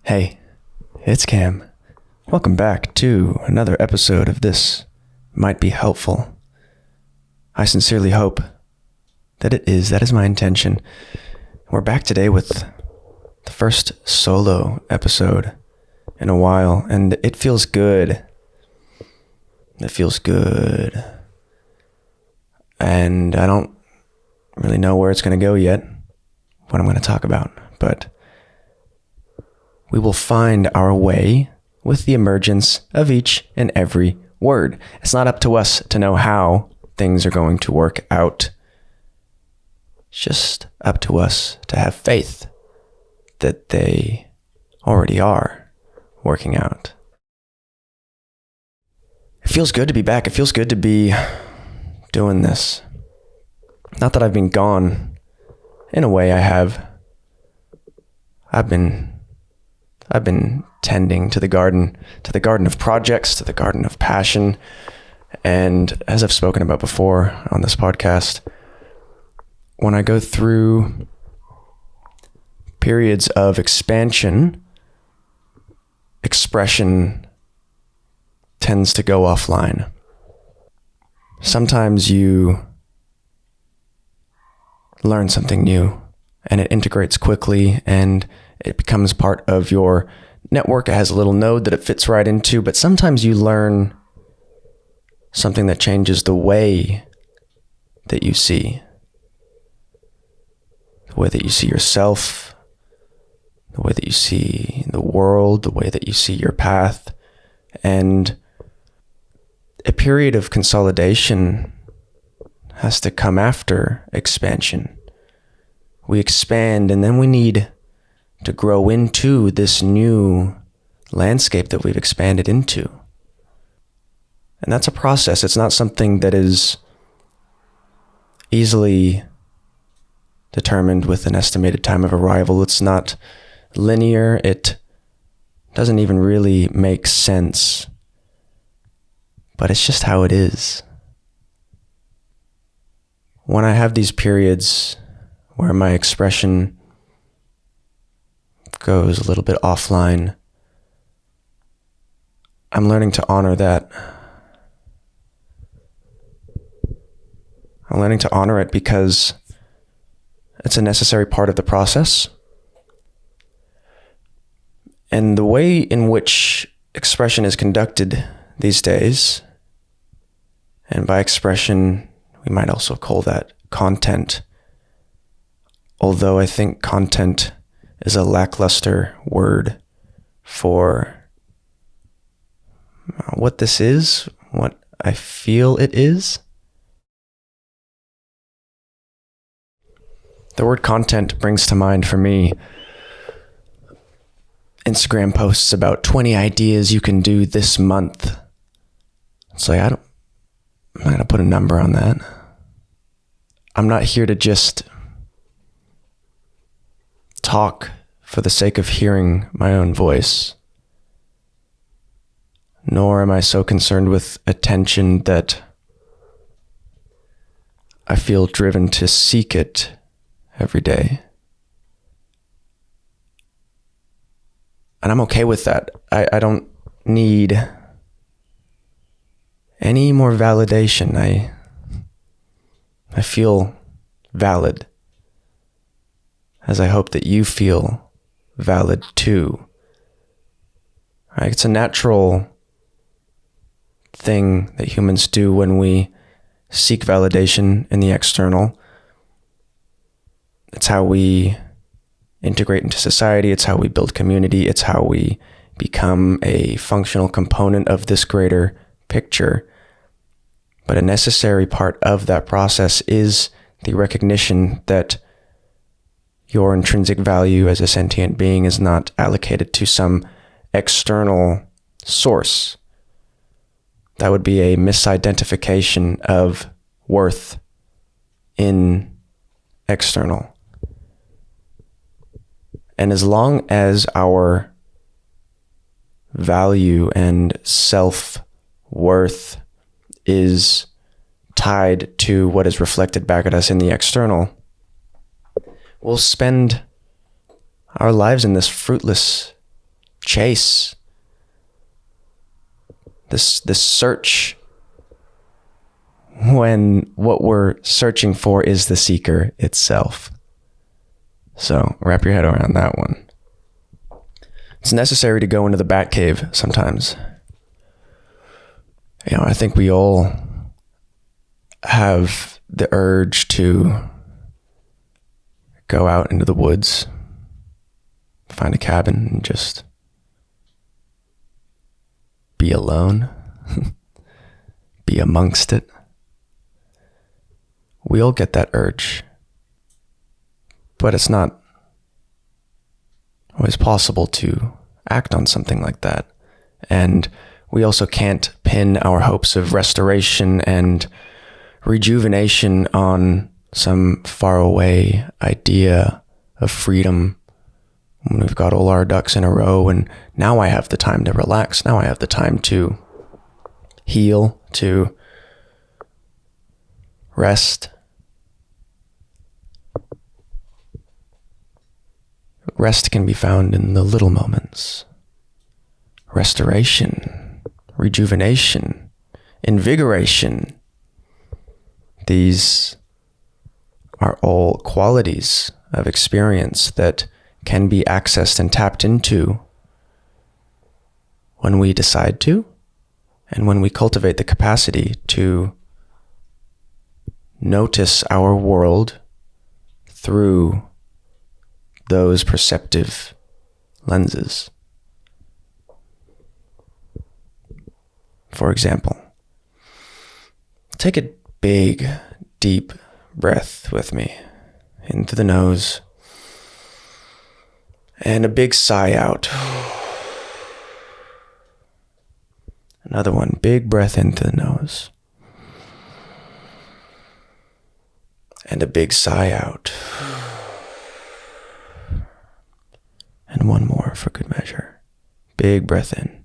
Hey, it's Cam. Welcome back to another episode of This Might Be Helpful. I sincerely hope that it is. That is my intention. We're back today with the first solo episode in a while, and it feels good. It feels good. And I don't really know where it's going to go yet, what I'm going to talk about, but we will find our way with the emergence of each and every word. It's not up to us to know how things are going to work out. It's just up to us to have faith that they already are working out. It feels good to be back. It feels good to be doing this. Not that I've been gone. In a way, I have. I've been tending to the garden of projects, to the garden of passion. And as I've spoken about before on this podcast, when I go through periods of expansion, expression tends to go offline. Sometimes you learn something new and it integrates quickly and it becomes part of your network. It has a little node that it fits right into, but sometimes you learn something that changes the way that you see. The way that you see yourself, the way that you see the world, the way that you see your path. And a period of consolidation has to come after expansion. We expand and then we need to grow into this new landscape that we've expanded into. And that's a process. It's not something that is easily determined with an estimated time of arrival. It's not linear. It doesn't even really make sense. But it's just how it is. When I have these periods where my expression goes a little bit offline, I'm learning to honor that. I'm learning to honor it because it's a necessary part of the process. And the way in which expression is conducted these days, and by expression, we might also call that content, although I think content is a lackluster word for what this is, what I feel it is. The word content brings to mind for me Instagram posts about 20 ideas you can do this month. It's like, I'm not going to put a number on that. I'm not here to just talk for the sake of hearing my own voice. Nor am I so concerned with attention that I feel driven to seek it every day. And I'm okay with that. I don't need any more validation. I feel valid, as I hope that you feel valid too. Right? It's a natural thing that humans do when we seek validation in the external. It's how we integrate into society. It's how we build community. It's how we become a functional component of this greater picture. But a necessary part of that process is the recognition that your intrinsic value as a sentient being is not allocated to some external source. That would be a misidentification of worth in external. And as long as our value and self-worth is tied to what is reflected back at us in the external, we'll spend our lives in this fruitless chase, this search, when what we're searching for is the seeker itself. So wrap your head around that one. It's necessary to go into the bat cave sometimes. I think we all have the urge to go out into the woods, find a cabin, and just be alone, be amongst it. We all get that urge, but it's not always possible to act on something like that. And we also can't pin our hopes of restoration and rejuvenation on some faraway idea of freedom when we've got all our ducks in a row and now I have the time to relax. Now I have the time to heal, to rest. Rest can be found in the little moments. Restoration, rejuvenation, invigoration. These are all qualities of experience that can be accessed and tapped into when we decide to, and when we cultivate the capacity to notice our world through those perceptive lenses. For example, take a big, deep breath with me into the nose and a big sigh out. Another one, big breath into the nose and a big sigh out. And one more for good measure. Big breath in.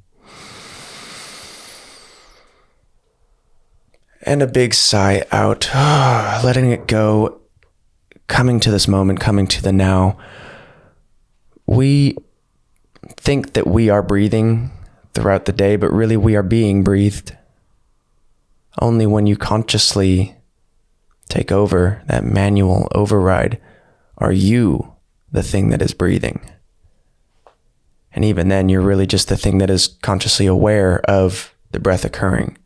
And a big sigh out. Letting it go. Coming to this moment, coming to the now. We think that we are breathing throughout the day, but really we are being breathed. Only when you consciously take over that manual override are you the thing that is breathing. And even then, you're really just the thing that is consciously aware of the breath occurring.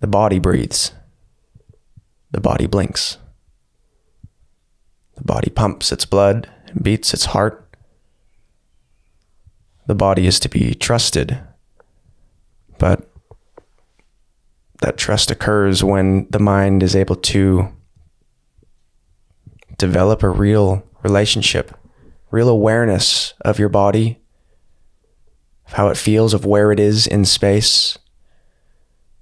The body breathes. The body blinks. The body pumps its blood and beats its heart. The body is to be trusted. But that trust occurs when the mind is able to develop a real relationship, real awareness of your body, of how it feels, of where it is in space,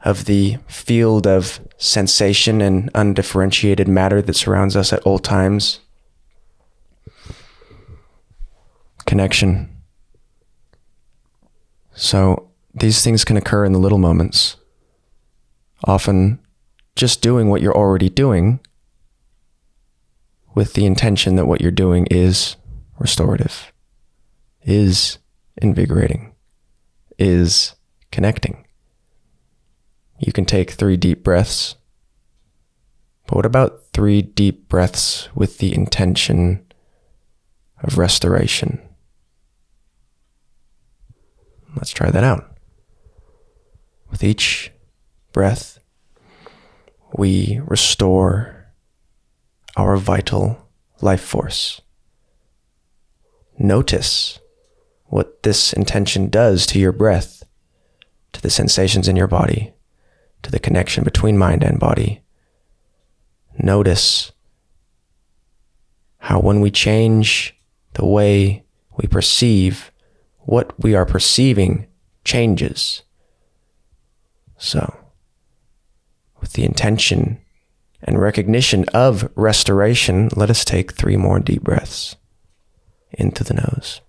of the field of sensation and undifferentiated matter that surrounds us at all times. Connection. So these things can occur in the little moments. Often just doing what you're already doing with the intention that what you're doing is restorative, is invigorating, is connecting. You can take 3 deep breaths, but what about 3 deep breaths with the intention of restoration? Let's try that out. With each breath, we restore our vital life force. Notice what this intention does to your breath, to the sensations in your body, to the connection between mind and body. Notice how when we change the way we perceive, what we are perceiving changes. So, with the intention and recognition of restoration, let us take 3 more deep breaths into the nose,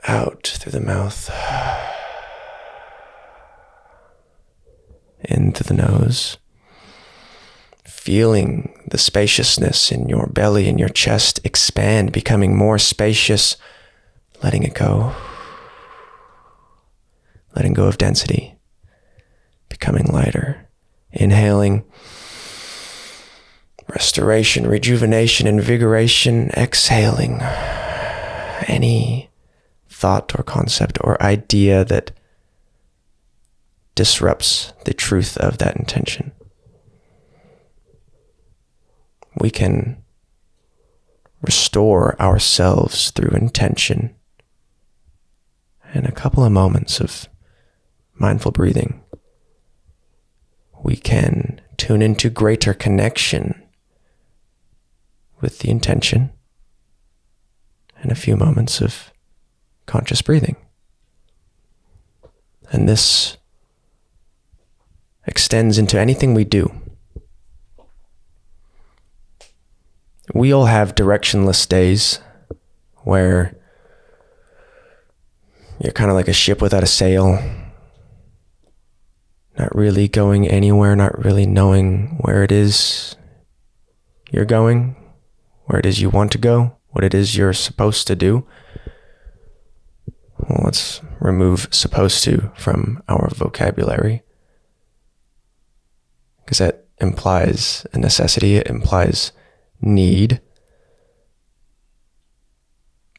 out through the mouth, into the nose. feeling the spaciousness in your belly and your chest expand, becoming more spacious, letting it go. Letting go of density, becoming lighter. Inhaling, restoration, rejuvenation, invigoration. Exhaling, any thought or concept or idea that disrupts the truth of that intention. We can restore ourselves through intention and a couple of moments of mindful breathing. We can tune into greater connection with the intention and a few moments of conscious breathing. And this extends into anything we do. We all have directionless days where you're kind of like a ship without a sail, not really going anywhere, not really knowing where it is you're going, where it is you want to go, what it is you're supposed to do. Well, let's remove supposed to from our vocabulary, because that implies a necessity, it implies need.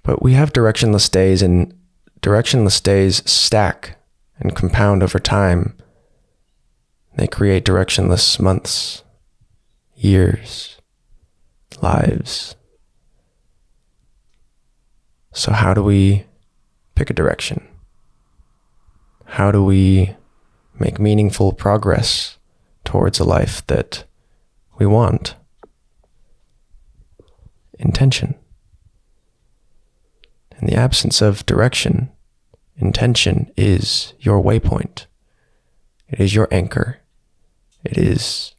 But we have directionless days, and directionless days stack and compound over time. They create directionless months, years, lives. So how do we pick a direction? How do we make meaningful progress towards a life that we want? Intention. In the absence of direction, intention is your waypoint. It is your anchor. It is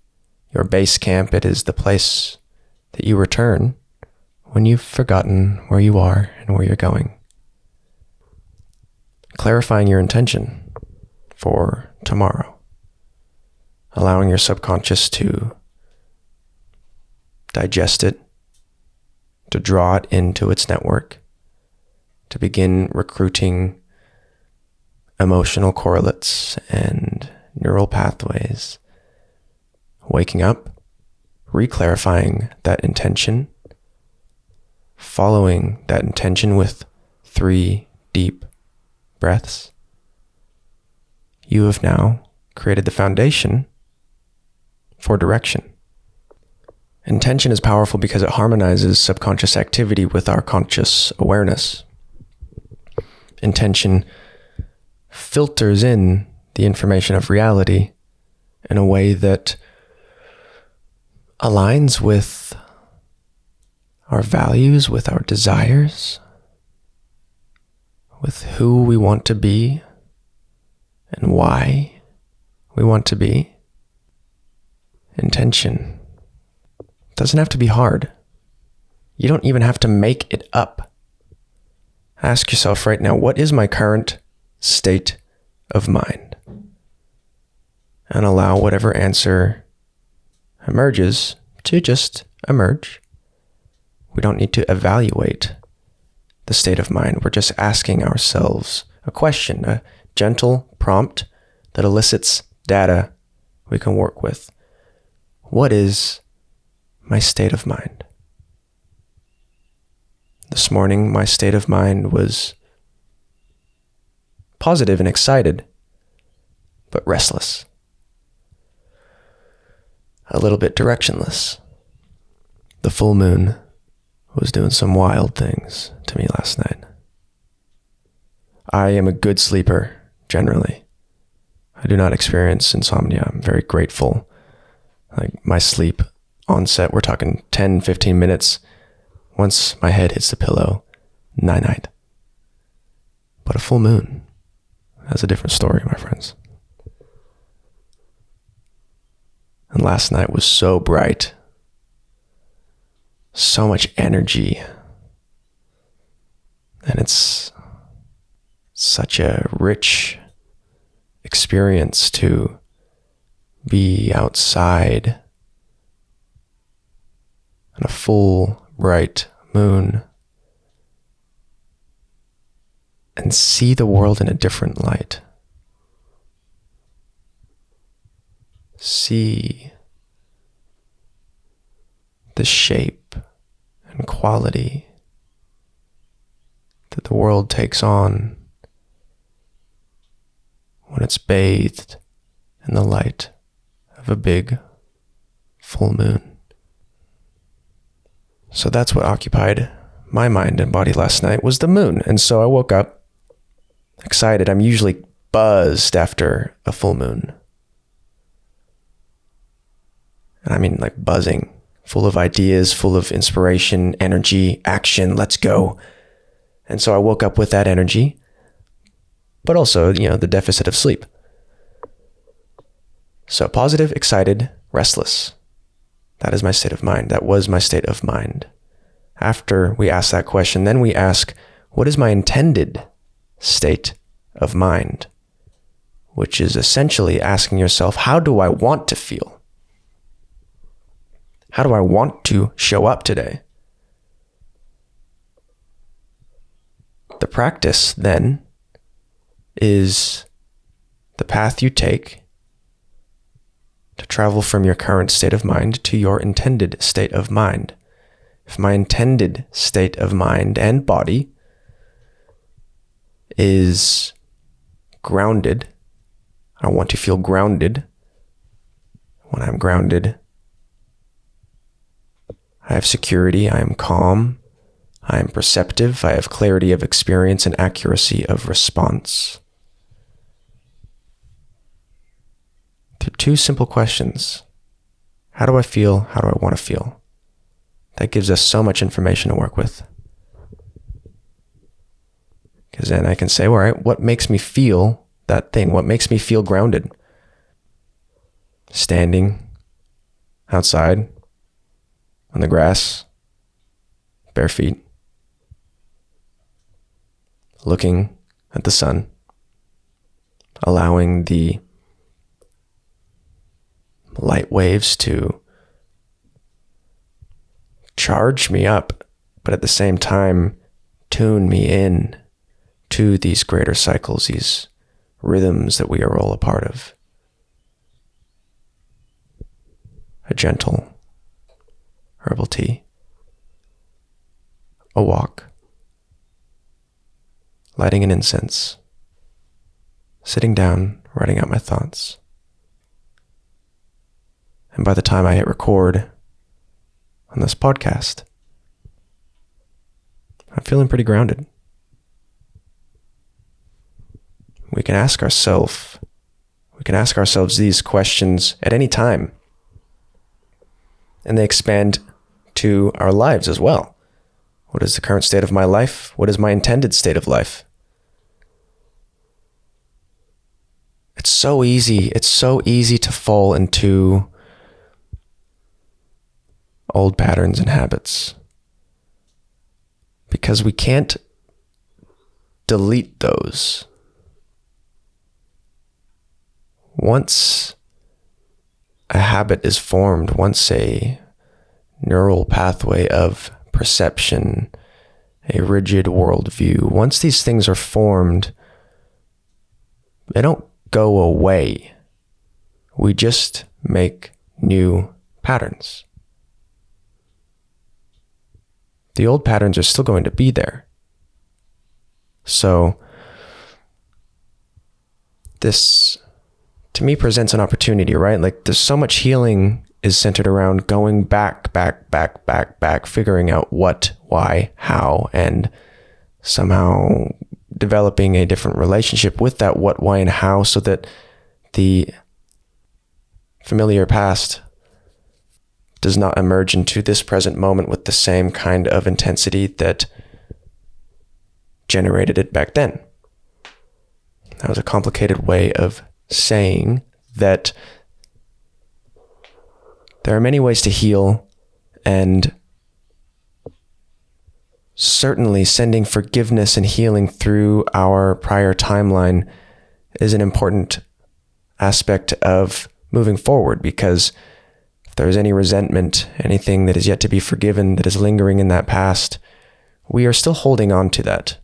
your base camp. It is the place that you return when you've forgotten where you are and where you're going. Clarifying your intention for tomorrow. Allowing your subconscious to digest it, to draw it into its network, to begin recruiting emotional correlates and neural pathways. Waking up, reclarifying that intention, following that intention with 3 deep breaths. You have now created the foundation for direction. Intention is powerful because it harmonizes subconscious activity with our conscious awareness. Intention filters in the information of reality in a way that aligns with our values, with our desires, with who we want to be and why we want to be. Intention doesn't have to be hard. You don't even have to make it up. Ask yourself right now, what is my current state of mind? And allow whatever answer emerges to just emerge. We don't need to evaluate the state of mind. We're just asking ourselves a question, a gentle prompt that elicits data we can work with. What is my state of mind? This morning, my state of mind was positive and excited, but restless. A little bit directionless. The full moon was doing some wild things to me last night. I am a good sleeper, generally. I do not experience insomnia. I'm very grateful. Like my sleep onset, we're talking 10, 15 minutes. Once my head hits the pillow, night-night. But a full moon, that's a different story, my friends. And last night was so bright. So much energy. And it's such a rich experience to be outside on a full, bright moon and see the world in a different light. See the shape and quality that the world takes on when it's bathed in the light of a big full moon. So that's what occupied my mind and body last night, was the moon. And so I woke up excited. I'm usually buzzed after a full moon. And I mean like buzzing, full of ideas, full of inspiration, energy, action, let's go. And so I woke up with that energy, but also, the deficit of sleep. So positive, excited, restless. That is my state of mind. That was my state of mind. After we ask that question, then we ask, what is my intended state of mind? Which is essentially asking yourself, how do I want to feel? How do I want to show up today? The practice, then, is the path you take to travel from your current state of mind to your intended state of mind. If my intended state of mind and body is grounded, I want to feel grounded. When I'm grounded, I have security, I am calm, I am perceptive, I have clarity of experience and accuracy of response. Through two simple questions. How do I feel? How do I want to feel? That gives us so much information to work with. Because then I can say, all right, what makes me feel that thing? What makes me feel grounded? Standing outside on the grass, bare feet, looking at the sun, allowing the light waves to charge me up, but at the same time tune me in to these greater cycles, these rhythms that we are all a part of. A gentle herbal tea, a walk, lighting an incense, sitting down, writing out my thoughts. And by the time I hit record on this podcast, I'm feeling pretty grounded. We can ask ourselves these questions at any time. And they expand to our lives as well. What is the current state of my life? What is my intended state of life? It's so easy to fall into old patterns and habits because we can't delete those. Once a habit is formed, once a neural pathway of perception, a rigid worldview, once these things are formed, they don't go away. We just make new patterns. The old patterns are still going to be there. So this, to me, presents an opportunity, right? Like there's so much healing is centered around going back, figuring out what, why, how, and somehow developing a different relationship with that what, why, and how so that the familiar past does not emerge into this present moment with the same kind of intensity that generated it back then. That was a complicated way of saying that there are many ways to heal, and certainly sending forgiveness and healing through our prior timeline is an important aspect of moving forward, because if there's any resentment, anything that is yet to be forgiven, that is lingering in that past, we are still holding on to that.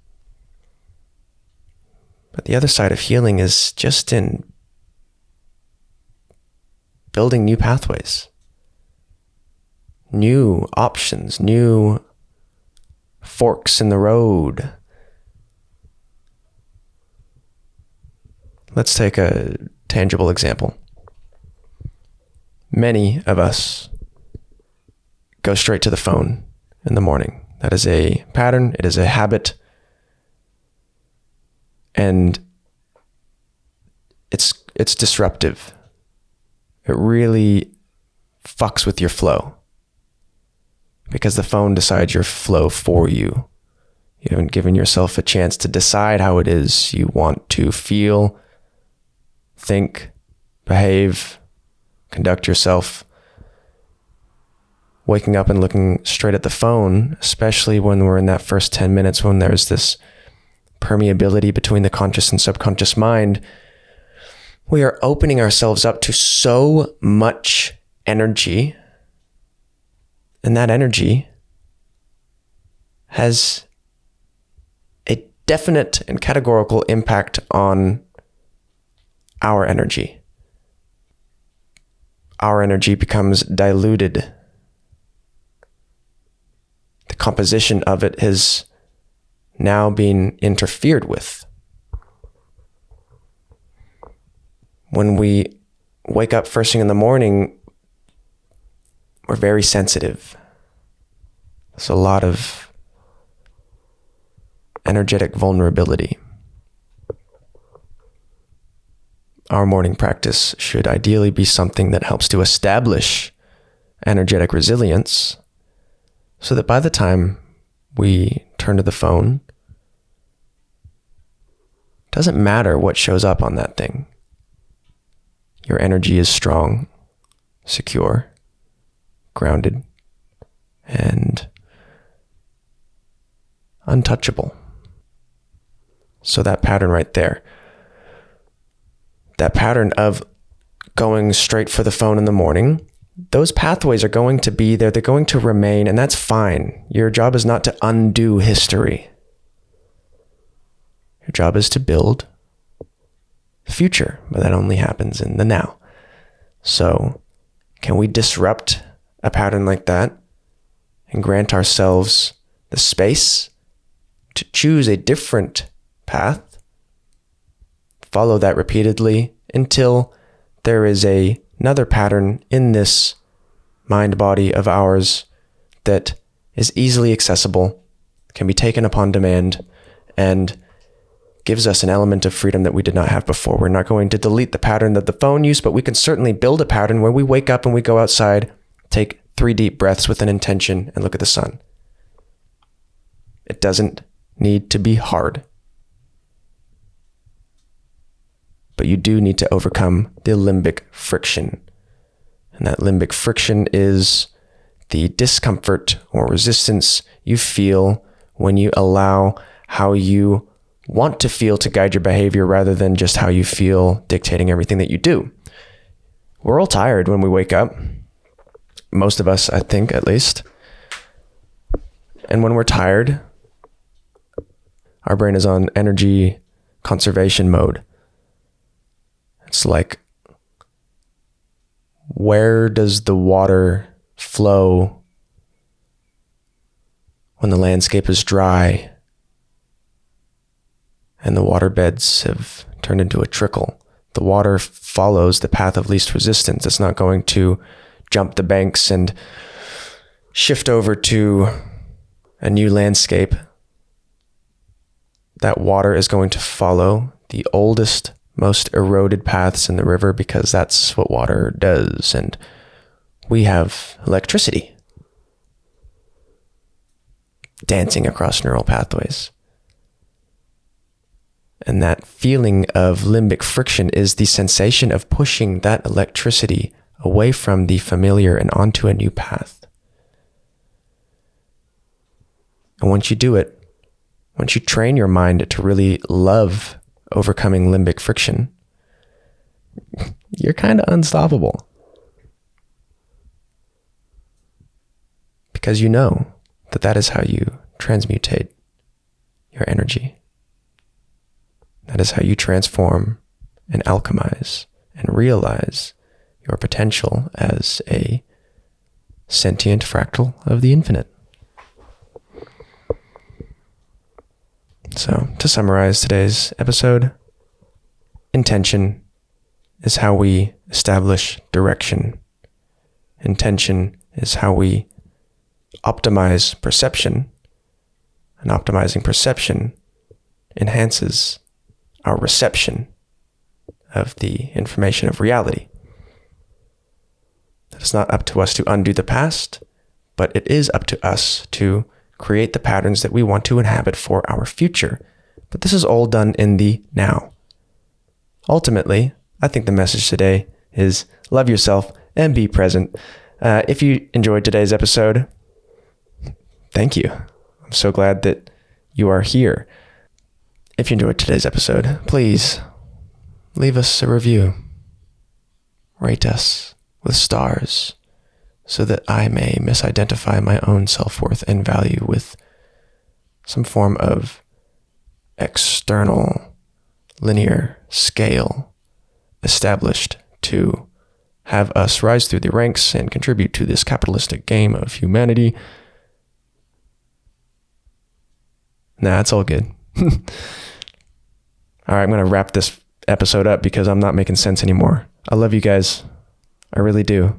But the other side of healing is just in building new pathways, new options, new forks in the road. Let's take a tangible example. Many of us go straight to the phone in the morning. That is a pattern. It is a habit. And it's disruptive. It really fucks with your flow because the phone decides your flow for you. You haven't given yourself a chance to decide how it is you want to feel, think, behave, conduct yourself. Waking up and looking straight at the phone, especially when we're in that first 10 minutes when there's this permeability between the conscious and subconscious mind, we are opening ourselves up to so much energy. And that energy has a definite and categorical impact on our energy. Our energy becomes diluted. The composition of it has now been interfered with. When we wake up first thing in the morning, we're very sensitive. There's a lot of energetic vulnerability. Our morning practice should ideally be something that helps to establish energetic resilience so that by the time we turn to the phone, it doesn't matter what shows up on that thing. Your energy is strong, secure, grounded, and untouchable. So that pattern right there, that pattern of going straight for the phone in the morning, those pathways are going to be there. They're going to remain, and that's fine. Your job is not to undo history. Your job is to build future, but that only happens in the now. So can we disrupt a pattern like that and grant ourselves the space to choose a different path, follow that repeatedly until there is another pattern in this mind body of ours that is easily accessible, can be taken upon demand, and gives us an element of freedom that we did not have before. We're not going to delete the pattern that the phone used, but we can certainly build a pattern where we wake up and we go outside, take 3 deep breaths with an intention, and look at the sun. It doesn't need to be hard. But you do need to overcome the limbic friction. And that limbic friction is the discomfort or resistance you feel when you allow how you want to feel to guide your behavior rather than just how you feel dictating everything that you do. We're all tired when we wake up. Most of us, I think, at least. And when we're tired, our brain is on energy conservation mode. It's like, where does the water flow when the landscape is dry and the water beds have turned into a trickle? The water follows the path of least resistance. It's not going to jump the banks and shift over to a new landscape. That water is going to follow the oldest, most eroded paths in the river because that's what water does. And we have electricity dancing across neural pathways. And that feeling of limbic friction is the sensation of pushing that electricity away from the familiar and onto a new path. And once you do it, once you train your mind to really love overcoming limbic friction, you're kind of unstoppable. because you know that that is how you transmutate your energy. That is how you transform and alchemize and realize your potential as a sentient fractal of the infinite. So, to summarize today's episode, intention is how we establish direction. Intention is how we optimize perception, and optimizing perception enhances our reception of the information of reality. It's not up to us to undo the past, but it is up to us to create the patterns that we want to inhabit for our future. But this is all done in the now. Ultimately, I think the message today is love yourself and be present. If you enjoyed today's episode, thank you. I'm so glad that you are here. If you enjoyed today's episode, please leave us a review. Rate us with stars so that I may misidentify my own self-worth and value with some form of external linear scale established to have us rise through the ranks and contribute to this capitalistic game of humanity. Nah, it's all good. All right, I'm going to wrap this episode up because I'm not making sense anymore. I love you guys. I really do.